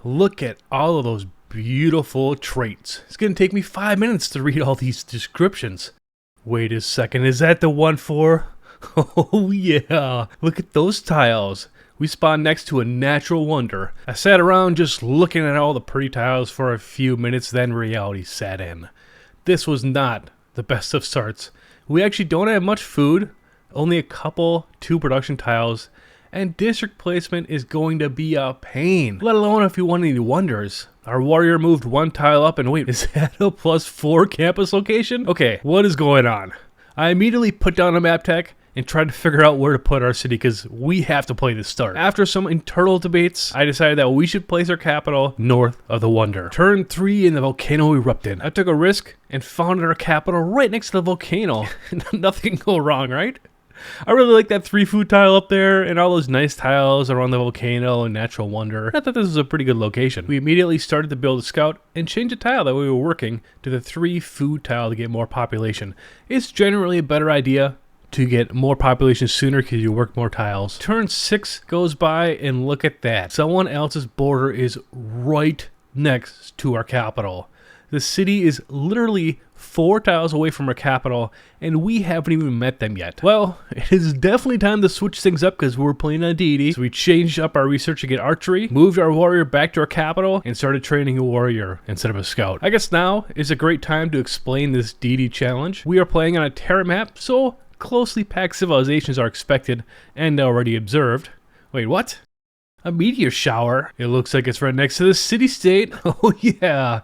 Look at all of those beautiful traits. It's gonna take me 5 minutes to read all these descriptions. Wait a second, is that the one for? Oh yeah, look at those tiles. We spawned next to a natural wonder. I sat around just looking at all the pretty tiles for a few minutes, then reality set in. This was not the best of starts. We actually don't have much food, only a couple 2 production tiles, and district placement is going to be a pain, let alone if you want any wonders. Our warrior moved 1 tile up, and wait, is that a +4 campus location? Okay, what is going on? I immediately put down a map tech and tried to figure out where to put our city because we have to play this start. After some internal debates, I decided that we should place our capital north of the Wonder. Turn 3 and the volcano erupted. I took a risk and founded our capital right next to the volcano. Nothing can go wrong, right? I really like that 3 food tile up there and all those nice tiles around the volcano and natural wonder. I thought this was a pretty good location. We immediately started to build a scout and change a tile that we were working to the 3 food tile to get more population. It's generally a better idea to get more population sooner because you work more tiles. Turn 6 goes by and look at that. Someone else's border is right next to our capital. The city is literally 4 tiles away from our capital, and we haven't even met them yet. Well, it is definitely time to switch things up because we're playing on Deity. So we changed up our research to get archery, moved our warrior back to our capital, and started training a warrior instead of a scout. I guess now is a great time to explain this Deity challenge. We are playing on a terra map, so closely packed civilizations are expected and already observed. Wait, what? A meteor shower? It looks like it's right next to the city-state. Oh yeah.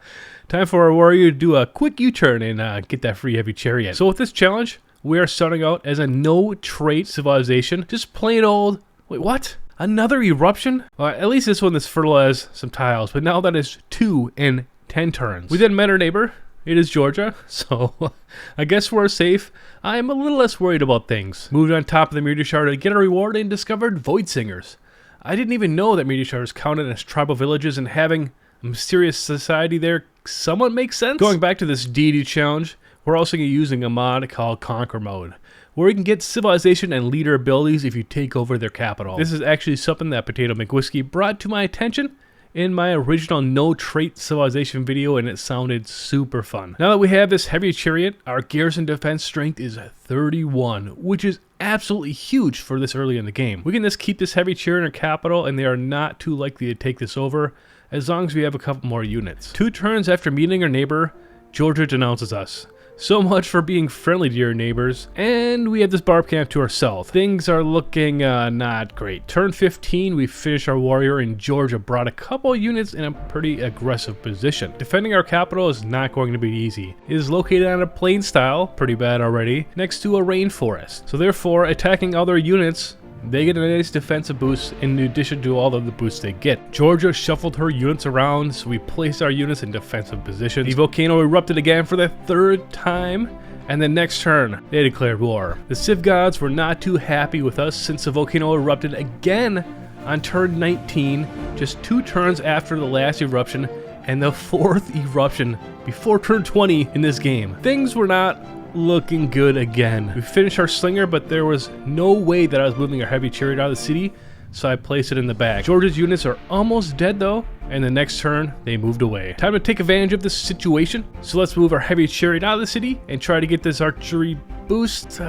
Time for our warrior to do a quick U-turn and get that free heavy chariot. So with this challenge, we are starting out as a no-trait civilization. Just plain old... Wait, what? Another eruption? Well, at least this one is fertilized some tiles, but now that is 2 in 10 turns. We then met our neighbor. It is Georgia, so I guess we're safe. I am a little less worried about things. Moved on top of the meteor shower to get a reward and discovered void singers. I didn't even know that meteor showers counted as tribal villages, and having a mysterious society there somewhat makes sense. Going back to this deity challenge, we're also using a mod called Conquer Mode, where you can get civilization and leader abilities if you take over their capital. This is actually something that Potato McWhiskey brought to my attention in my original no trait civilization video, and it sounded super fun. Now that we have this heavy chariot, our garrison defense strength is 31, which is absolutely huge for this early in the game. We can just keep this heavy chariot in our capital, and they are not too likely to take this over as long as we have a couple more units. 2 turns after meeting our neighbor, Georgia denounces us. So much for being friendly to your neighbors. And we have this barb camp to ourselves. Things are looking not great. Turn 15, we finish our warrior, and Georgia brought a couple units in a pretty aggressive position. Defending our capital is not going to be easy. It is located on a plain style, pretty bad already, next to a rainforest. So therefore, attacking other units, they get a nice defensive boost in addition to all of the boosts they get. Georgia shuffled her units around, so we placed our units in defensive positions. The volcano erupted again for the 3rd time, and the next turn, they declared war. The Civ gods were not too happy with us since the volcano erupted again on turn 19, just 2 turns after the last eruption, and the 4th eruption before turn 20 in this game. Things were not looking good again. We finished our slinger, but there was no way that I was moving our heavy chariot out of the city, so I placed it in the back. Georgia's units are almost dead though, and the next turn they moved away. Time to take advantage of this situation, so let's move our heavy chariot out of the city and try to get this archery boost.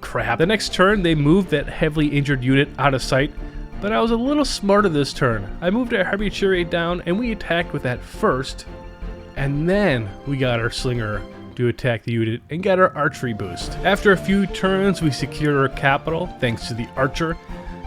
Crap. The next turn they moved that heavily injured unit out of sight, but I was a little smarter this turn. I moved our heavy chariot down and we attacked with that first, and then we got our slinger to attack the unit and get our archery boost. After a few turns, we secured our capital thanks to the archer,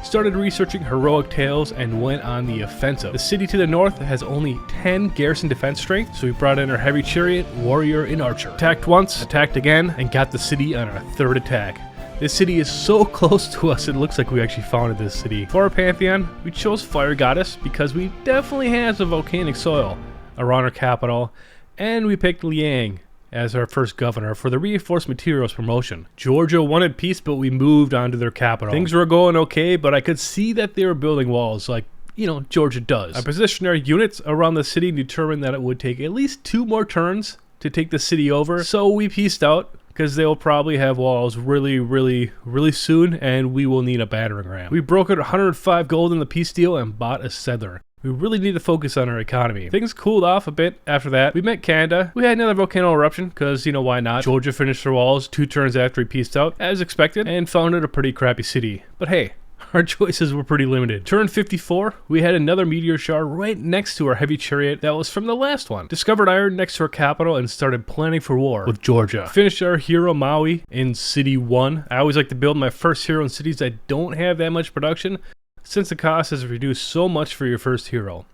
started researching heroic tales, and went on the offensive. The city to the north has only 10 garrison defense strength, so we brought in our heavy chariot, warrior, and archer. Attacked once, attacked again, and got the city on our 3rd attack. This city is so close to us, it looks like we actually founded this city. For our pantheon, we chose Fire Goddess because we definitely have some volcanic soil around our capital, and we picked Liang as our first governor for the reinforced materials promotion. Georgia wanted peace, but we moved on to their capital. Things were going okay, but I could see that they were building walls like, you know, Georgia does. I positioned our units around the city and determined that it would take at least 2 more turns to take the city over, so we pieced out because they'll probably have walls really soon, and we will need a battering ram. We brokered 105 gold in the peace deal and bought a settler. We really need to focus on our economy. Things cooled off a bit after that. We met Canada. We had another volcano eruption, because, you know, why not? Georgia finished their walls 2 turns after he peaced out, as expected, and founded a pretty crappy city. But hey, our choices were pretty limited. Turn 54, we had another meteor shower right next to our heavy chariot that was from the last one. Discovered iron next to our capital and started planning for war with Georgia. Finished our hero Maui in City 1. I always like to build my first hero in cities that don't have that much production, since the cost is reduced so much for your first hero.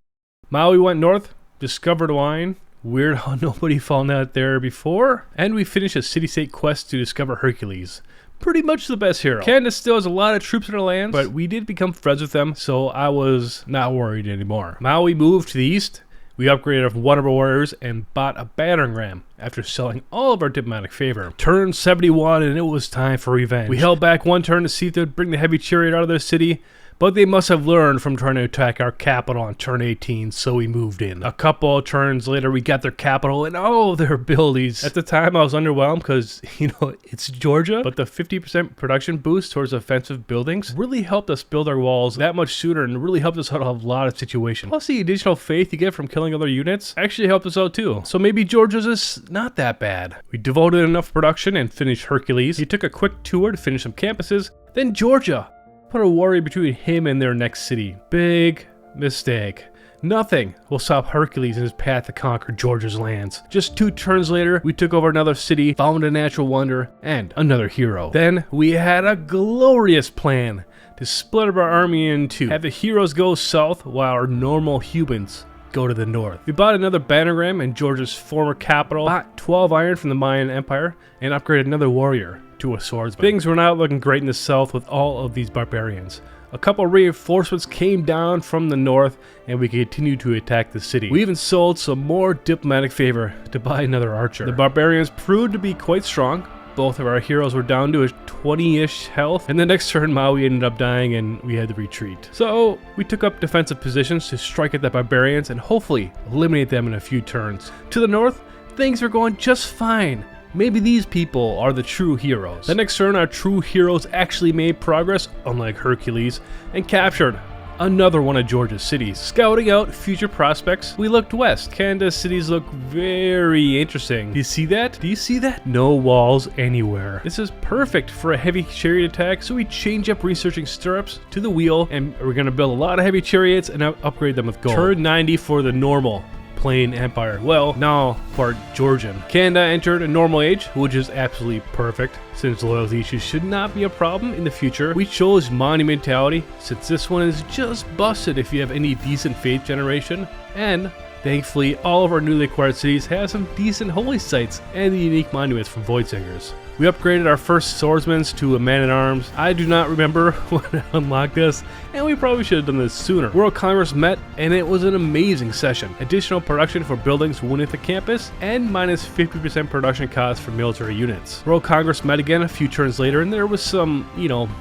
Maui went north, discovered wine. Weird how nobody found that there before. And we finished a city-state quest to discover Hercules. Pretty much the best hero. Canada still has a lot of troops in our lands, but we did become friends with them, so I was not worried anymore. Maui moved to the east. We upgraded one of our warriors and bought a battering ram after selling all of our diplomatic favor. Turn 71 and it was time for revenge. We held back 1 turn to see if they'd bring the heavy chariot out of their city, but they must have learned from trying to attack our capital on turn 18, so we moved in. A couple of turns later, we got their capital and all of their abilities. At the time, I was underwhelmed because, you know, it's Georgia, but the 50% production boost towards offensive buildings really helped us build our walls that much sooner and really helped us out of a lot of situations. Plus, the additional faith you get from killing other units actually helped us out too. So maybe Georgia's is not that bad. We devoted enough production and finished Hercules. He took a quick tour to finish some campuses. Then Georgia put a warrior between him and their next city. Big mistake. Nothing will stop Hercules in his path to conquer Georgia's lands. Just 2 turns later, we took over another city, found a natural wonder, and another hero. Then we had a glorious plan to split up our army in 2. Have the heroes go south while our normal humans go to the north. We bought another bannergram in Georgia's former capital, bought 12 iron from the Mayan Empire, and upgraded another warrior to a swordsman. Things were not looking great in the south with all of these barbarians. A couple reinforcements came down from the north and we continued to attack the city. We even sold some more diplomatic favor to buy another archer. The barbarians proved to be quite strong. Both of our heroes were down to a 20-ish health, and the next turn Maui ended up dying and we had to retreat. So we took up defensive positions to strike at the barbarians and hopefully eliminate them in a few turns. To the north, things were going just fine. Maybe these people are the true heroes. The next turn, our true heroes actually made progress, unlike Hercules, and captured another one of Georgia's cities. Scouting out future prospects, we looked west. Canada's cities look very interesting. Do you see that? Do you see that? No walls anywhere. This is perfect for a heavy chariot attack, so we change up researching stirrups to the wheel, and we're gonna build a lot of heavy chariots and upgrade them with gold. Turn 90 for the normal plain empire. Well, now part Georgian. Canada entered a normal age, which is absolutely perfect, since loyalty issues should not be a problem in the future. We chose monumentality, since this one is just busted if you have any decent faith generation, and thankfully all of our newly acquired cities have some decent holy sites and the unique monuments from Voidsingers. We upgraded our first swordsman to a man-at-arms. I do not remember when I unlocked this, and we probably should have done this sooner. World Congress met, and it was an amazing session. Additional production for buildings went at the campus, and minus 50% production costs for military units. World Congress met again a few turns later, and there was some,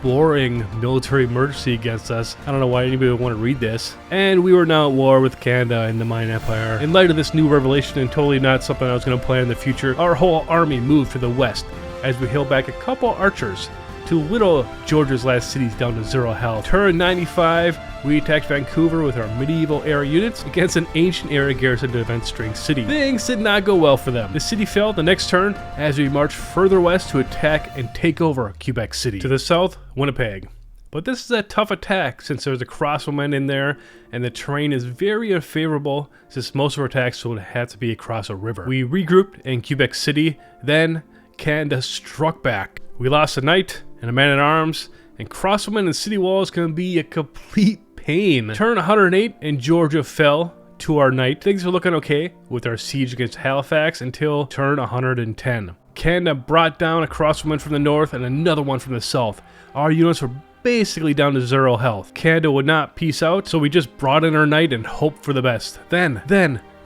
boring military emergency against us. I don't know why anybody would want to read this. And we were now at war with Canada and the Mayan Empire. In light of this new revelation, and totally not something I was going to plan in the future, our whole army moved to the west, as we held back a couple archers to whittle Georgia's last cities down to 0 health. Turn 95, we attacked Vancouver with our medieval era units against an ancient era garrison to defend String City. Things did not go well for them. The city fell the next turn as we marched further west to attack and take over Quebec City. To the south, Winnipeg. But this is a tough attack since there's a crossbowman in there and the terrain is very unfavorable since most of our attacks would have to be across a river. We regrouped in Quebec City, then Canada struck back. We lost a knight and a man-at-arms, and crossbowmen and city walls can be a complete pain. Turn 108 and Georgia fell to our knight. Things were looking okay with our siege against Halifax until turn 110. Canada brought down a crossbowman from the north and another one from the south. Our units were basically down to 0 health. Canada would not peace out, so we just brought in our knight and hoped for the best. Then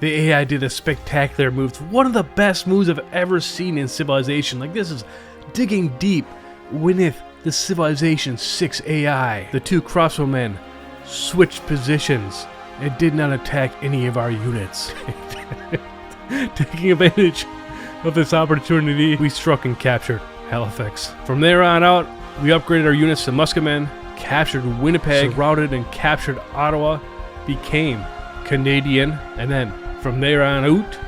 the AI did a spectacular move. One of the best moves I've ever seen in Civilization. Like, this is digging deep. Winneth the Civilization 6 AI. The 2 crossbowmen switched positions and did not attack any of our units. Taking advantage of this opportunity, we struck and captured Halifax. From there on out, we upgraded our units to musketmen, captured Winnipeg, surrounded and captured Ottawa, became Canadian, and then from there on out,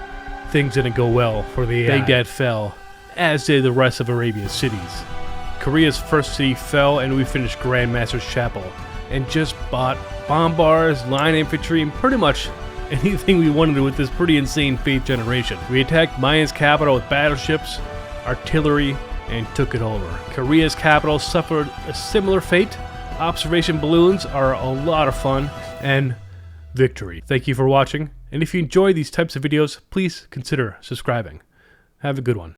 things didn't go well for the AI. Baghdad fell, as did the rest of Arabia's cities. Korea's first city fell, and we finished Grandmaster's Chapel, and just bought bombars, line infantry, and pretty much anything we wanted with this pretty insane faith generation. We attacked Mayan's capital with battleships, artillery, and took it over. Korea's capital suffered a similar fate. Observation balloons are a lot of fun, and victory. Thank you for watching, and if you enjoy these types of videos, please consider subscribing. Have a good one.